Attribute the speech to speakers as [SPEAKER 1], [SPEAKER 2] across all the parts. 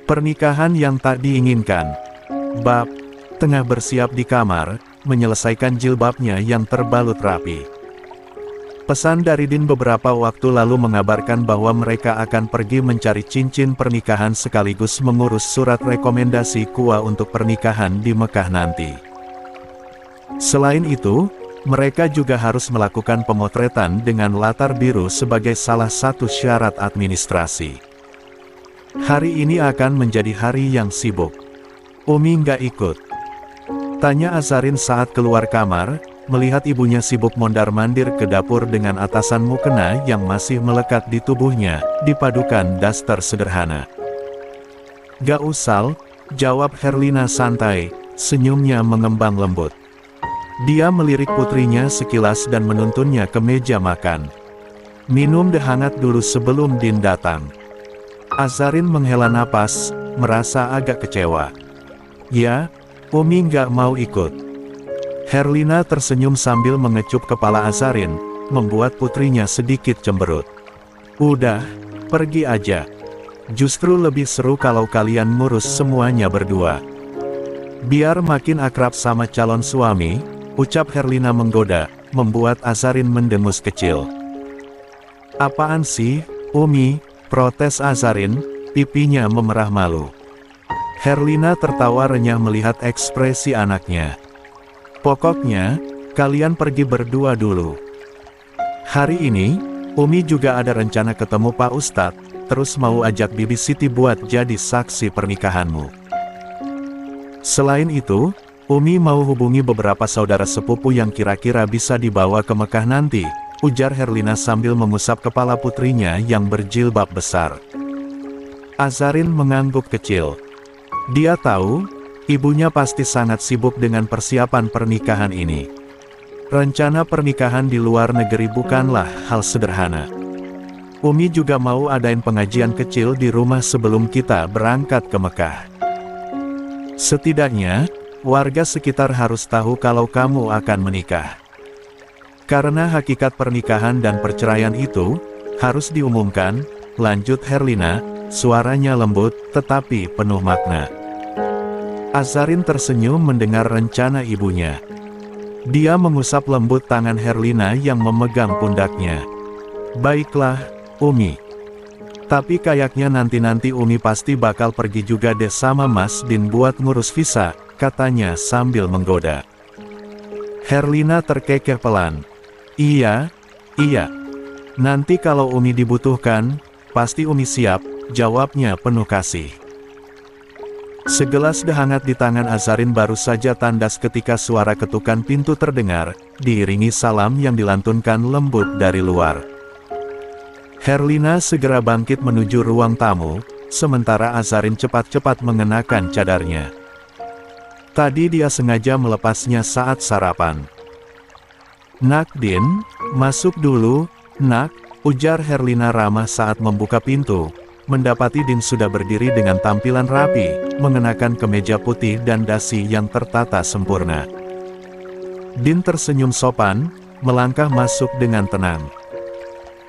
[SPEAKER 1] Pernikahan yang tak diinginkan. Bab, tengah bersiap di kamar, menyelesaikan jilbabnya yang terbalut rapi. Pesan dari Din beberapa waktu lalu mengabarkan bahwa mereka akan pergi mencari cincin pernikahan sekaligus mengurus surat rekomendasi KUA untuk pernikahan di Mekah nanti. Selain itu, mereka juga harus melakukan pemotretan dengan latar biru sebagai salah satu syarat administrasi. Hari ini akan menjadi hari yang sibuk. Umi nggak ikut? Tanya Azarin saat keluar kamar, melihat ibunya sibuk mondar-mandir ke dapur dengan atasan mukena yang masih melekat di tubuhnya, dipadukan daster sederhana. Gak usah, jawab Herlina santai, senyumnya mengembang lembut. Dia melirik putrinya sekilas dan menuntunnya ke meja makan. Minum teh hangat dulu sebelum Din datang. Azarin menghela napas, merasa agak kecewa. Ya, Umi nggak mau ikut. Herlina tersenyum sambil mengecup kepala Azarin, membuat putrinya sedikit cemberut. Udah, pergi aja. Justru lebih seru kalau kalian ngurus semuanya berdua. Biar makin akrab sama calon suami, ucap Herlina menggoda, membuat Azarin mendengus kecil. Apaan sih, Umi? Protes Azarin, pipinya memerah malu. Herlina tertawa renyah melihat ekspresi anaknya. Pokoknya, kalian pergi berdua dulu. Hari ini, Umi juga ada rencana ketemu Pak Ustadz, terus mau ajak Bibi Siti buat jadi saksi pernikahanmu. Selain itu, Umi mau hubungi beberapa saudara sepupu yang kira-kira bisa dibawa ke Mekah nanti, ujar Herlina sambil mengusap kepala putrinya yang berjilbab besar. Azarin mengangguk kecil. Dia tahu, ibunya pasti sangat sibuk dengan persiapan pernikahan ini. Rencana pernikahan di luar negeri bukanlah hal sederhana. Umi juga mau adain pengajian kecil di rumah sebelum kita berangkat ke Mekah. Setidaknya, warga sekitar harus tahu kalau kamu akan menikah. Karena hakikat pernikahan dan perceraian itu harus diumumkan, lanjut Herlina, suaranya lembut tetapi penuh makna. Azarin tersenyum mendengar rencana ibunya. Dia mengusap lembut tangan Herlina yang memegang pundaknya. Baiklah, Umi. Tapi kayaknya nanti Umi pasti bakal pergi juga deh sama Mas Din buat ngurus visa, katanya sambil menggoda. Herlina terkekeh pelan. Iya. Nanti kalau Umi dibutuhkan, pasti Umi siap, jawabnya penuh kasih. Segelas teh hangat di tangan Azarin baru saja tandas ketika suara ketukan pintu terdengar, diiringi salam yang dilantunkan lembut dari luar. Herlina segera bangkit menuju ruang tamu, sementara Azarin cepat-cepat mengenakan cadarnya. Tadi dia sengaja melepasnya saat sarapan. Nak Din, masuk dulu, nak, ujar Herlina ramah saat membuka pintu, mendapati Din sudah berdiri dengan tampilan rapi, mengenakan kemeja putih dan dasi yang tertata sempurna. Din tersenyum sopan, melangkah masuk dengan tenang.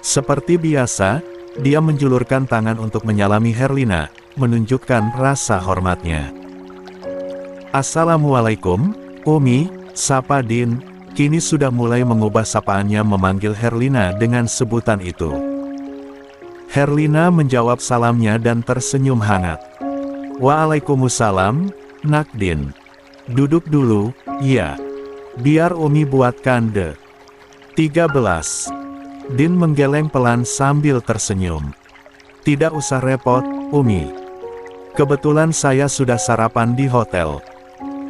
[SPEAKER 1] Seperti biasa, dia menjulurkan tangan untuk menyalami Herlina, menunjukkan rasa hormatnya. Assalamualaikum, Umi, sapa Din. Kini sudah mulai mengubah sapaannya memanggil Herlina dengan sebutan itu. Herlina menjawab salamnya dan tersenyum hangat. Waalaikumsalam, Nak Din. Duduk dulu, ya. Biar Umi buatkan deh. 13. Din menggeleng pelan sambil tersenyum. Tidak usah repot, Umi. Kebetulan saya sudah sarapan di hotel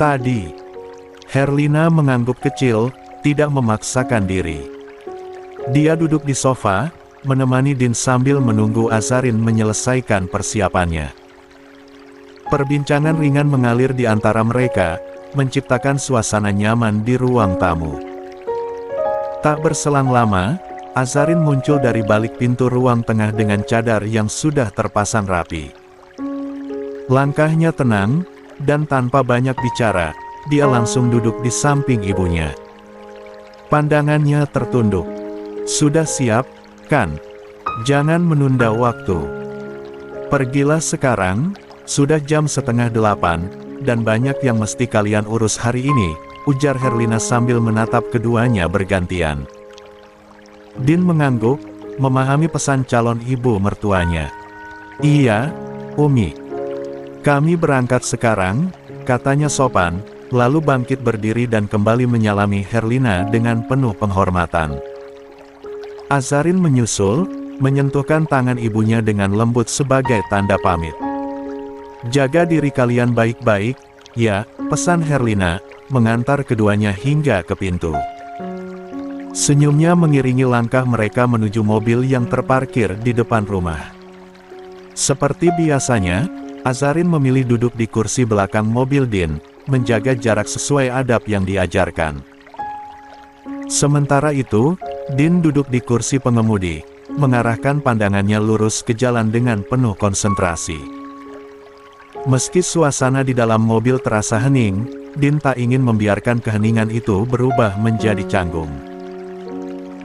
[SPEAKER 1] tadi. Herlina mengangguk kecil, tidak memaksakan diri. Dia duduk di sofa, menemani Din sambil menunggu Azarin menyelesaikan persiapannya. Perbincangan ringan mengalir di antara mereka, menciptakan suasana nyaman di ruang tamu. Tak berselang lama, Azarin muncul dari balik pintu ruang tengah dengan cadar yang sudah terpasang rapi. Langkahnya tenang, dan tanpa banyak bicara, dia langsung duduk di samping ibunya. Pandangannya tertunduk. Sudah siap, kan? Jangan menunda waktu. Pergilah sekarang, Sudah jam 7:30, dan banyak yang mesti kalian urus hari ini, ujar Herlina sambil menatap keduanya bergantian. Din mengangguk, memahami pesan calon ibu mertuanya. Iya, Umi. Kami berangkat sekarang, katanya sopan, lalu bangkit berdiri dan kembali menyalami Herlina dengan penuh penghormatan. Azarin menyusul, menyentuhkan tangan ibunya dengan lembut sebagai tanda pamit. Jaga diri kalian baik-baik, ya, pesan Herlina, mengantar keduanya hingga ke pintu. Senyumnya mengiringi langkah mereka menuju mobil yang terparkir di depan rumah. Seperti biasanya, Azarin memilih duduk di kursi belakang mobil Din, menjaga jarak sesuai adab yang diajarkan. Sementara itu, Din duduk di kursi pengemudi, mengarahkan pandangannya lurus ke jalan dengan penuh konsentrasi. Meski suasana di dalam mobil terasa hening, Din tak ingin membiarkan keheningan itu berubah menjadi canggung.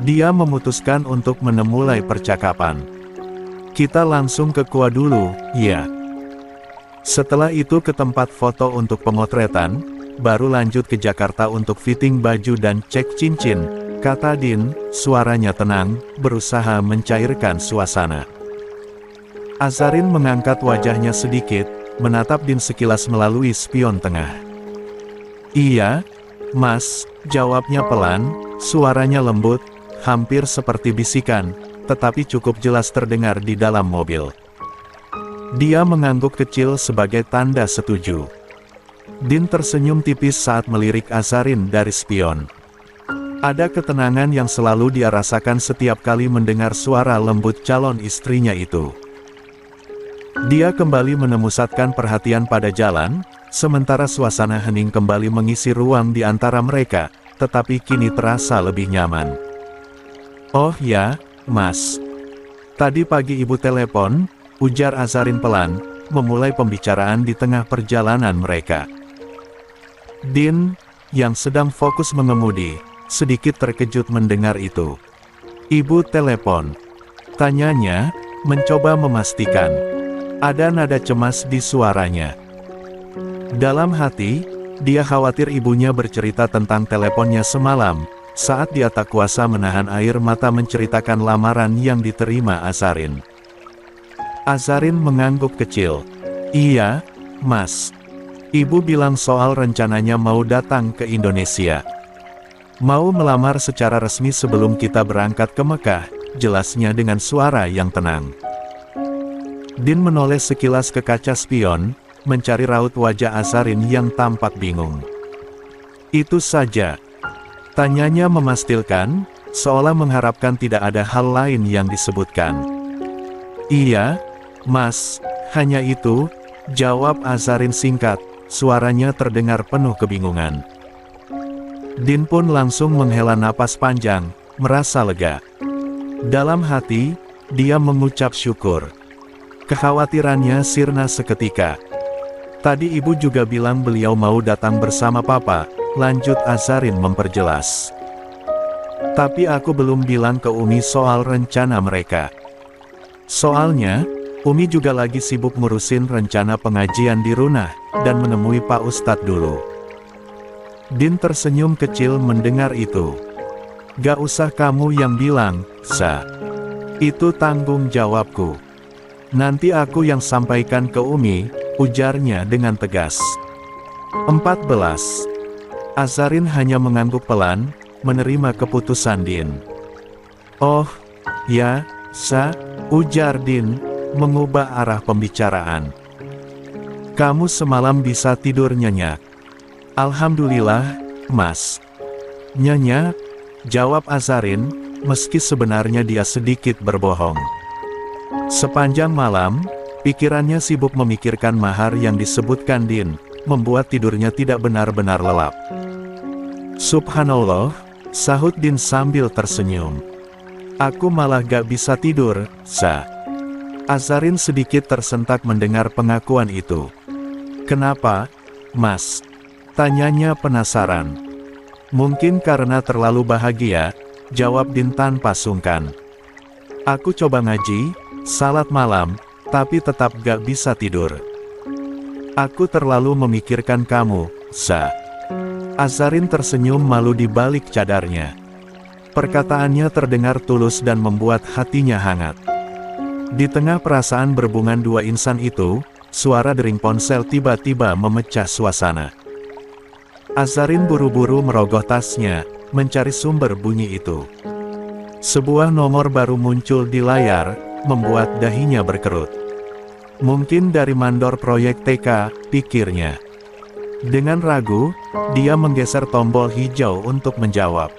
[SPEAKER 1] Dia memutuskan untuk memulai percakapan. Kita langsung ke Goa dulu, ya. Setelah itu ke tempat foto untuk pemotretan, baru lanjut ke Jakarta untuk fitting baju dan cek cincin, kata Din, suaranya tenang, berusaha mencairkan suasana. Azarin mengangkat wajahnya sedikit, menatap Din sekilas melalui spion tengah. Iya, Mas, jawabnya pelan, suaranya lembut, hampir seperti bisikan, tetapi cukup jelas terdengar di dalam mobil. Dia mengangguk kecil sebagai tanda setuju. Din tersenyum tipis saat melirik Azarin dari spion. Ada ketenangan yang selalu dia rasakan setiap kali mendengar suara lembut calon istrinya itu. Dia kembali memusatkan perhatian pada jalan, sementara suasana hening kembali mengisi ruang di antara mereka, tetapi kini terasa lebih nyaman. Oh ya, Mas. Tadi pagi ibu telepon, ujar Azarin pelan, memulai pembicaraan di tengah perjalanan mereka. Din, yang sedang fokus mengemudi, sedikit terkejut mendengar itu. Ibu telepon. Tanyanya, mencoba memastikan. Ada nada cemas di suaranya. Dalam hati, dia khawatir ibunya bercerita tentang teleponnya semalam, saat dia tak kuasa menahan air mata menceritakan lamaran yang diterima Azarin. Azarin mengangguk kecil. Iya, Mas. Ibu bilang soal rencananya mau datang ke Indonesia. Mau melamar secara resmi sebelum kita berangkat ke Mekah, jelasnya dengan suara yang tenang. Din menoleh sekilas ke kaca spion, mencari raut wajah Azarin yang tampak bingung. Itu saja. Tanyanya memastikan, seolah mengharapkan tidak ada hal lain yang disebutkan. Iya, Mas, hanya itu, jawab Azarin singkat, suaranya terdengar penuh kebingungan. Din pun langsung menghela napas panjang, merasa lega. Dalam hati, dia mengucap syukur. Kekhawatirannya sirna seketika. Tadi ibu juga bilang beliau mau datang bersama papa, lanjut Azarin memperjelas. Tapi aku belum bilang ke Umi soal rencana mereka. Soalnya, Umi juga lagi sibuk ngurusin rencana pengajian di Runah, dan menemui Pak Ustadz dulu. Din tersenyum kecil mendengar itu. Gak usah kamu yang bilang, Sa. Itu tanggung jawabku. Nanti aku yang sampaikan ke Umi, ujarnya dengan tegas. 14. Azarin hanya mengangguk pelan, menerima keputusan Din. Oh, ya, Sa, ujar Din, mengubah arah pembicaraan. Kamu semalam bisa tidur nyenyak? Alhamdulillah, Mas. Nyenyak, jawab Azarin, meski sebenarnya dia sedikit berbohong. Sepanjang malam, pikirannya sibuk memikirkan mahar yang disebutkan Din, membuat tidurnya tidak benar-benar lelap. Subhanallah, sahut Din sambil tersenyum. Aku malah gak bisa tidur, Sa. Azarin sedikit tersentak mendengar pengakuan itu. Kenapa, Mas? Tanyanya penasaran. Mungkin karena terlalu bahagia, jawab Din tanpa sungkan. Aku coba ngaji, salat malam, tapi tetap gak bisa tidur. Aku terlalu memikirkan kamu, Sa. Azarin tersenyum malu di balik cadarnya. Perkataannya terdengar tulus dan membuat hatinya hangat. Di tengah perasaan berbungan dua insan itu, suara dering ponsel tiba-tiba memecah suasana. Azarin buru-buru merogoh tasnya, mencari sumber bunyi itu. Sebuah nomor baru muncul di layar, membuat dahinya berkerut. Mungkin dari mandor proyek TK, pikirnya. Dengan ragu, dia menggeser tombol hijau untuk menjawab.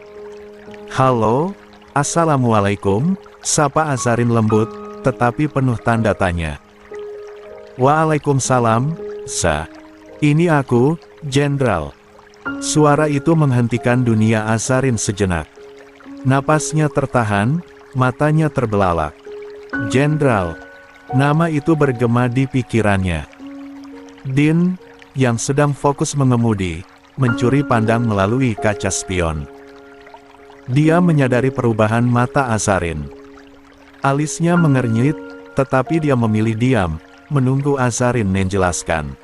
[SPEAKER 1] Halo, Assalamualaikum, sapa Azarin lembut, tetapi penuh tanda tanya. Waalaikumsalam, Sa. Ini aku, Jenderal. Suara itu menghentikan dunia Azarin sejenak. Napasnya tertahan, matanya terbelalak. Jenderal. Nama itu bergema di pikirannya. Din, yang sedang fokus mengemudi, mencuri pandang melalui kaca spion. Dia menyadari perubahan mata Azarin. Alisnya mengernyit, tetapi dia memilih diam, menunggu Azarin menjelaskan.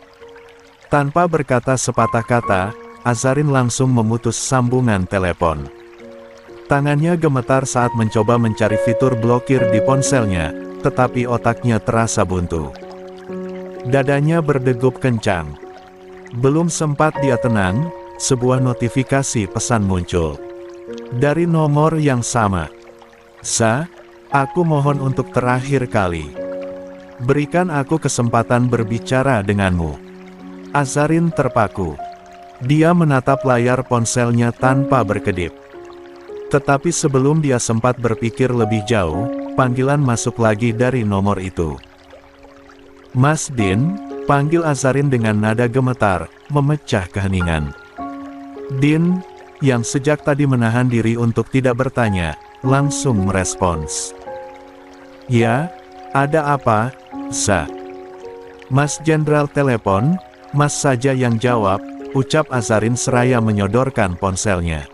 [SPEAKER 1] Tanpa berkata sepatah kata, Azarin langsung memutus sambungan telepon. Tangannya gemetar saat mencoba mencari fitur blokir di ponselnya, tetapi otaknya terasa buntu. Dadanya berdegup kencang. Belum sempat dia tenang, sebuah notifikasi pesan muncul. Dari nomor yang sama. Sa, aku mohon untuk terakhir kali. Berikan aku kesempatan berbicara denganmu. Azarin terpaku. Dia menatap layar ponselnya tanpa berkedip. Tetapi sebelum dia sempat berpikir lebih jauh, panggilan masuk lagi dari nomor itu. Mas Din, panggil Azarin dengan nada gemetar, memecah keheningan. Din, yang sejak tadi menahan diri untuk tidak bertanya, langsung merespons. Ya, ada apa, Sa? Mas Jenderal telepon, Mas saja yang jawab, ucap Azarin seraya menyodorkan ponselnya.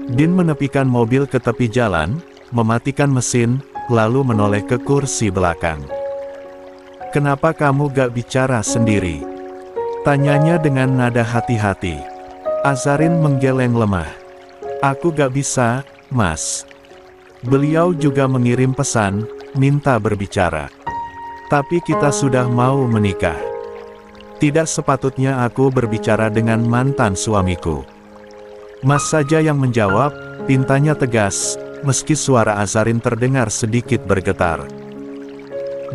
[SPEAKER 1] Din menepikan mobil ke tepi jalan, mematikan mesin, lalu menoleh ke kursi belakang. Kenapa kamu gak bicara sendiri? Tanyanya dengan nada hati-hati. Azarin menggeleng lemah. Aku gak bisa, Mas. Beliau juga mengirim pesan, minta berbicara. Tapi kita sudah mau menikah. Tidak sepatutnya aku berbicara dengan mantan suamiku. Mas saja yang menjawab, tintanya tegas, meski suara Azarin terdengar sedikit bergetar.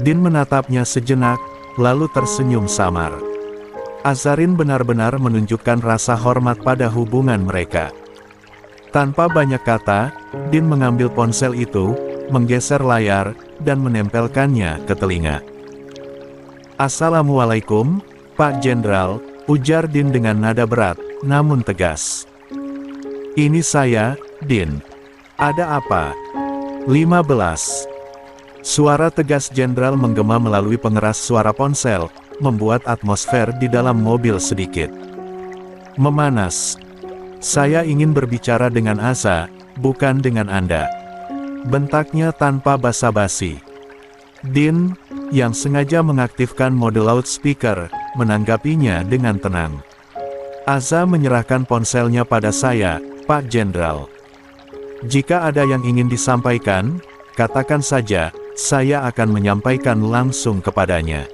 [SPEAKER 1] Din menatapnya sejenak, lalu tersenyum samar. Azarin benar-benar menunjukkan rasa hormat pada hubungan mereka. Tanpa banyak kata, Din mengambil ponsel itu, menggeser layar, dan menempelkannya ke telinga. Assalamualaikum, Pak Jenderal, ujar Din dengan nada berat, namun tegas. Ini saya, Din. Ada apa? 15. Suara tegas Jenderal menggema melalui pengeras suara ponsel, membuat atmosfer di dalam mobil sedikit memanas. Saya ingin berbicara dengan Asa, bukan dengan Anda. Bentaknya tanpa basa-basi. Din, yang sengaja mengaktifkan mode loudspeaker, menanggapinya dengan tenang. Asa menyerahkan ponselnya pada saya, Pak Jenderal. Jika ada yang ingin disampaikan, katakan saja, saya akan menyampaikan langsung kepadanya.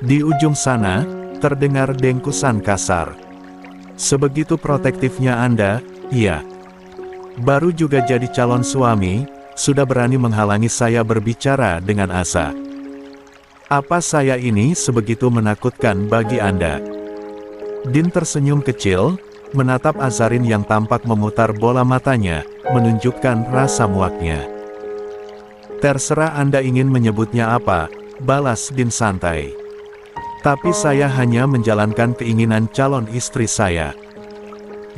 [SPEAKER 1] Di ujung sana, terdengar dengkusan kasar. Sebegitu protektifnya Anda, iya. Baru juga jadi calon suami, sudah berani menghalangi saya berbicara dengan Asa. Apa saya ini sebegitu menakutkan bagi Anda? Din tersenyum kecil, menatap Azarin yang tampak memutar bola matanya, menunjukkan rasa muaknya. Terserah Anda ingin menyebutnya apa, balas Din santai. Tapi saya hanya menjalankan keinginan calon istri saya.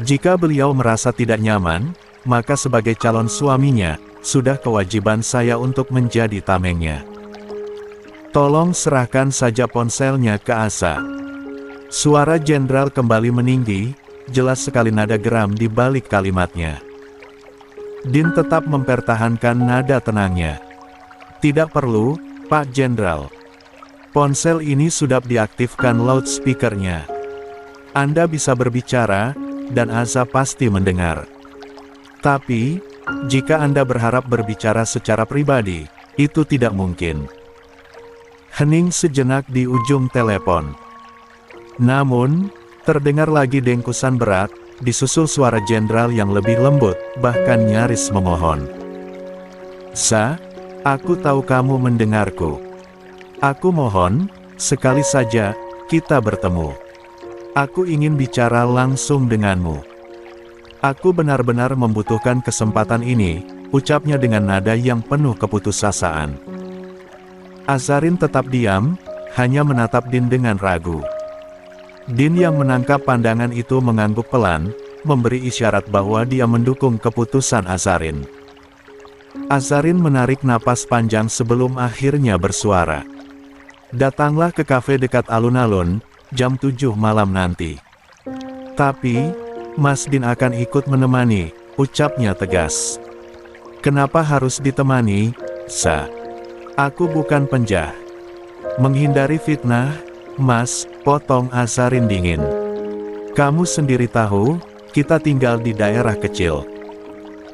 [SPEAKER 1] Jika beliau merasa tidak nyaman, maka sebagai calon suaminya, sudah kewajiban saya untuk menjadi tamengnya. Tolong serahkan saja ponselnya ke Asa. Suara Jenderal kembali meninggi, jelas sekali nada geram di balik kalimatnya. Din tetap mempertahankan nada tenangnya. Tidak perlu, Pak Jenderal. Ponsel ini sudah diaktifkan loudspeakernya. Anda bisa berbicara, dan Aza pasti mendengar. Tapi, jika Anda berharap berbicara secara pribadi, itu tidak mungkin. Hening sejenak di ujung telepon. Namun, terdengar lagi dengkusan berat, disusul suara jenderal yang lebih lembut, bahkan nyaris memohon. Sa, aku tahu kamu mendengarku. Aku mohon, sekali saja, kita bertemu. Aku ingin bicara langsung denganmu. Aku benar-benar membutuhkan kesempatan ini, ucapnya dengan nada yang penuh keputusasaan. Azarin tetap diam, hanya menatap Din dengan ragu. Din yang menangkap pandangan itu mengangguk pelan, memberi isyarat bahwa dia mendukung keputusan Azarin. Azarin menarik napas panjang sebelum akhirnya bersuara. Datanglah ke kafe dekat alun-alun, jam 7 malam nanti. Tapi, Mas Din akan ikut menemani, ucapnya tegas. Kenapa harus ditemani, Sa? Aku bukan penjah. Menghindari fitnah, Mas, potong Azarin dingin. Kamu sendiri tahu, kita tinggal di daerah kecil.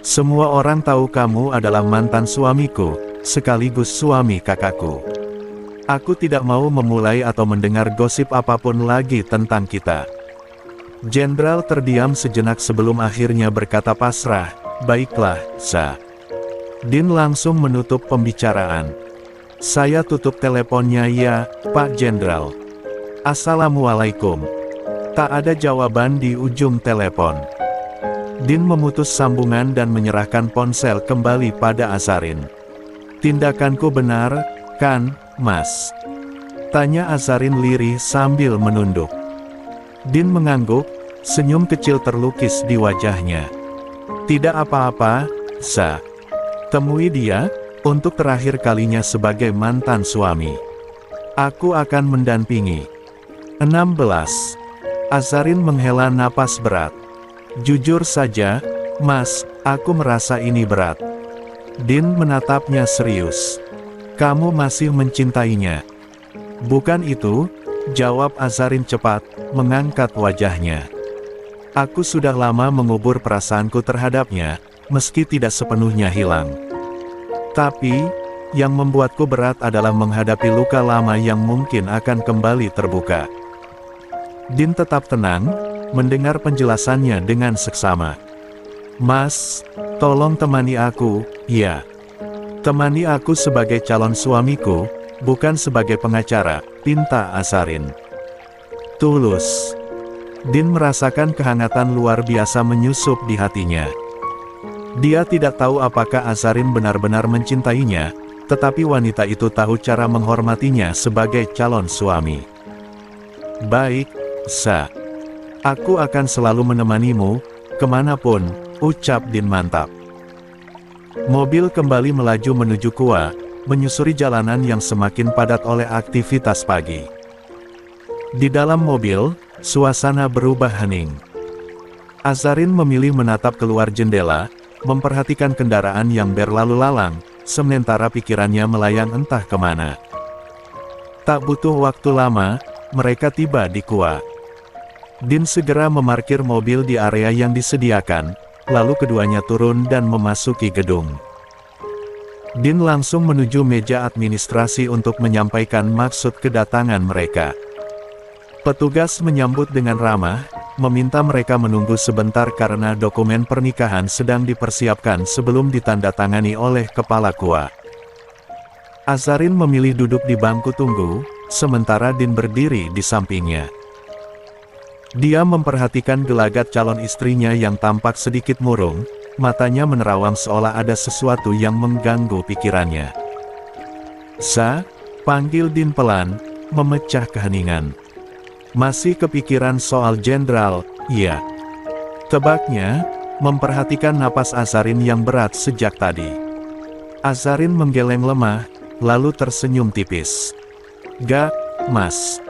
[SPEAKER 1] Semua orang tahu kamu adalah mantan suamiku, sekaligus suami kakakku. Aku tidak mau memulai atau mendengar gosip apapun lagi tentang kita. Jenderal terdiam sejenak sebelum akhirnya berkata pasrah, baiklah, Sa. Din langsung menutup pembicaraan. Saya tutup teleponnya ya, Pak Jenderal. Assalamualaikum. Tak ada jawaban di ujung telepon. Din memutus sambungan dan menyerahkan ponsel kembali pada Azarin. Tindakanku benar, kan, Mas? Tanya Azarin lirih sambil menunduk. Din mengangguk, senyum kecil terlukis di wajahnya. Tidak apa-apa, Sa. Temui dia, untuk terakhir kalinya sebagai mantan suami. Aku akan mendampingi. 16. Azarin menghela napas berat. Jujur saja, Mas, aku merasa ini berat. Din menatapnya serius. Kamu masih mencintainya? Bukan itu, jawab Azarin cepat, mengangkat wajahnya. Aku sudah lama mengubur perasaanku terhadapnya, meski tidak sepenuhnya hilang. Tapi, yang membuatku berat adalah menghadapi luka lama yang mungkin akan kembali terbuka. Din tetap tenang, mendengar penjelasannya dengan seksama. Mas, tolong temani aku, ya. Temani aku sebagai calon suamiku, bukan sebagai pengacara, pinta Azarin. Tulus. Din merasakan kehangatan luar biasa menyusup di hatinya. Dia tidak tahu apakah Azarin benar-benar mencintainya, tetapi wanita itu tahu cara menghormatinya sebagai calon suami. Baik, Sa. Aku akan selalu menemanimu, kemanapun, ucap Din mantap. Mobil kembali melaju menuju Kua, menyusuri jalanan yang semakin padat oleh aktivitas pagi. Di dalam mobil, suasana berubah hening. Azarin memilih menatap keluar jendela, memperhatikan kendaraan yang berlalu lalang, sementara pikirannya melayang entah kemana. Tak butuh waktu lama, mereka tiba di Kua. Din segera memarkir mobil di area yang disediakan, lalu keduanya turun dan memasuki gedung. Din langsung menuju meja administrasi untuk menyampaikan maksud kedatangan mereka. Petugas menyambut dengan ramah, meminta mereka menunggu sebentar karena dokumen pernikahan sedang dipersiapkan sebelum ditandatangani oleh kepala Kua. Azarin memilih duduk di bangku tunggu, sementara Din berdiri di sampingnya. Dia memperhatikan gelagat calon istrinya yang tampak sedikit murung, matanya menerawang seolah ada sesuatu yang mengganggu pikirannya. Sa, panggil Din pelan, memecah keheningan. Masih kepikiran soal jenderal, iya. Tebaknya, memperhatikan napas Azarin yang berat sejak tadi. Azarin menggeleng lemah, lalu tersenyum tipis. Gak, Mas.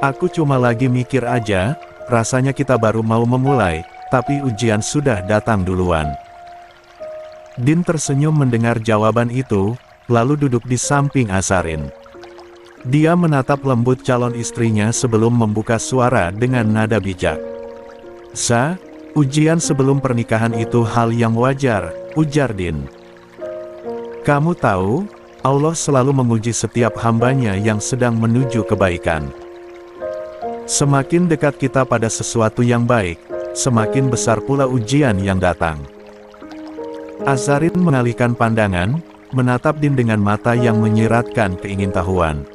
[SPEAKER 1] Aku cuma lagi mikir aja, rasanya kita baru mau memulai, tapi ujian sudah datang duluan. Din tersenyum mendengar jawaban itu, lalu duduk di samping Azarin. Dia menatap lembut calon istrinya sebelum membuka suara dengan nada bijak. "Sa, ujian sebelum pernikahan itu hal yang wajar," ujar Din. "Kamu tahu, Allah selalu menguji setiap hambanya yang sedang menuju kebaikan. Semakin dekat kita pada sesuatu yang baik, semakin besar pula ujian yang datang." Azarin mengalihkan pandangan, menatap Din dengan mata yang menyiratkan keingintahuan.